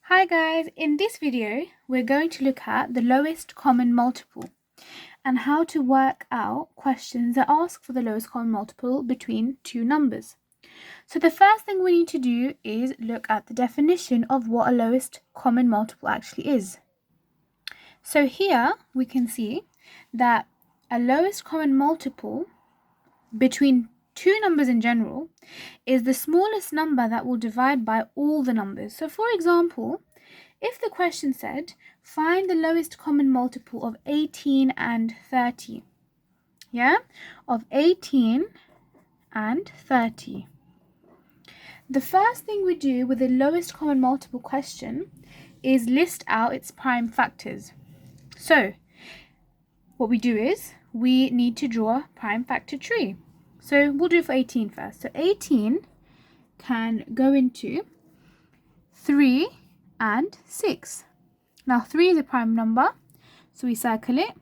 Hi guys, in this video we're going to look at the lowest common multiple and how to work out questions that ask for the lowest common multiple between two numbers. So the first thing we need to do is look at the definition of what a lowest common multiple actually is. So here we can see that a lowest common multiple between two numbers in general is the smallest number that will divide by all the numbers. So for example, if the question said, find the lowest common multiple of 18 and 30, of 18 and 30. The first thing we do with the lowest common multiple question is list out its prime factors. So what we do is we need to draw a prime factor tree. So we'll do it for 18 first. So 18 can go into 3 and 6. Now 3 is a prime number, so we circle it.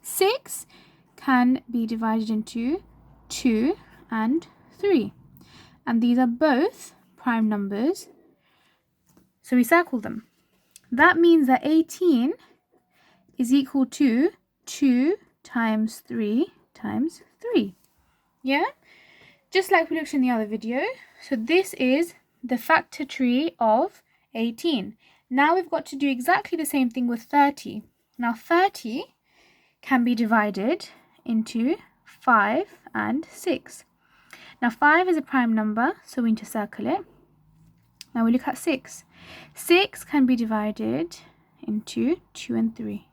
6 can be divided into 2 and 3. And these are both prime numbers, so we circle them. That means that 18 is equal to 2 times 3 times 3. Yeah? Just like we looked in the other video. So this is the factor tree of 18. Now we've got to do exactly the same thing with 30. Now 30 can be divided into 5 and 6. Now 5 is a prime number, so we need to circle it. Now we look at 6. 6 can be divided into 2 and 3.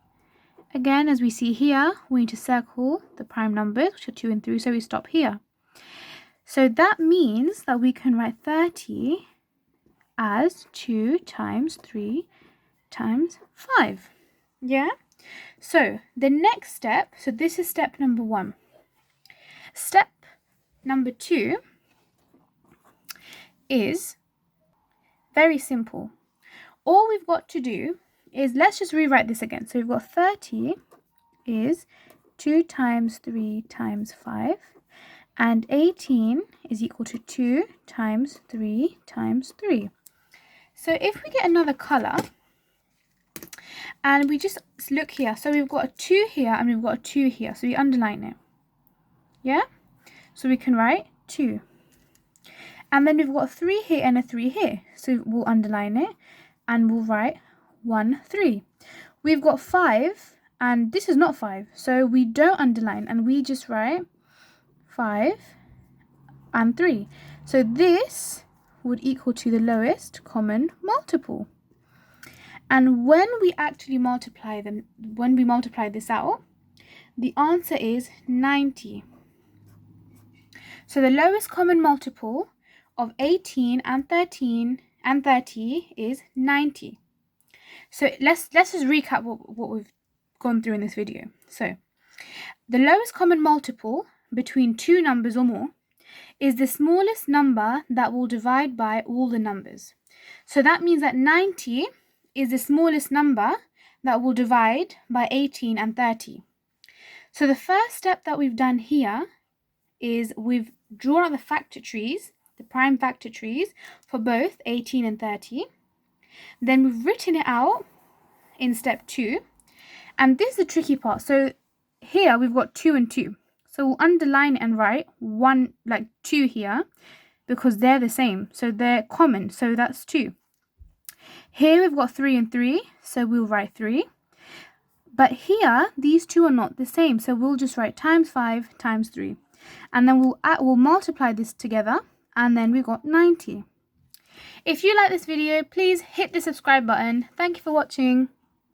Again, as we see here, we need to circle the prime numbers, which are 2 and 3, so we stop here. So that means that we can write 30 as 2 times 3 times 5. Yeah? So the next step, so this is step number 1. Step number 2 is very simple. All we've got to do is, let's just rewrite this again. So we've got 30 is 2 times 3 times 5, and 18 is equal to 2 times 3 times 3. So if we get another color and we just look here, so we've got a 2 here and we've got a 2 here, so we underline it. Yeah? So we can write 2. And then we've got a 3 here and a 3 here, so we'll underline it and we'll write 1, 3. We've got 5 and this is not 5, so we don't underline and we just write 5 and 3. So this would equal to the lowest common multiple. And when we actually multiply them, when we multiply this out, the answer is 90. So the lowest common multiple of 18 and 13 and 30 is 90. So let's just recap what we've gone through in this video. So the lowest common multiple between two numbers or more is the smallest number that will divide by all the numbers. So that means that 90 is the smallest number that will divide by 18 and 30. So the first step that we've done here is we've drawn out the factor trees, the prime factor trees for both 18 and 30. Then we've written it out in step 2. And this is the tricky part. So here we've got 2 and 2. So we'll underline and write 2 here because they're the same. So they're common. So that's 2. Here we've got 3 and 3. So we'll write 3. But here, these two are not the same. So we'll just write times 5 times 3. And then we'll multiply this together. And then we've got 90. If you like this video, please hit the subscribe button. Thank you for watching.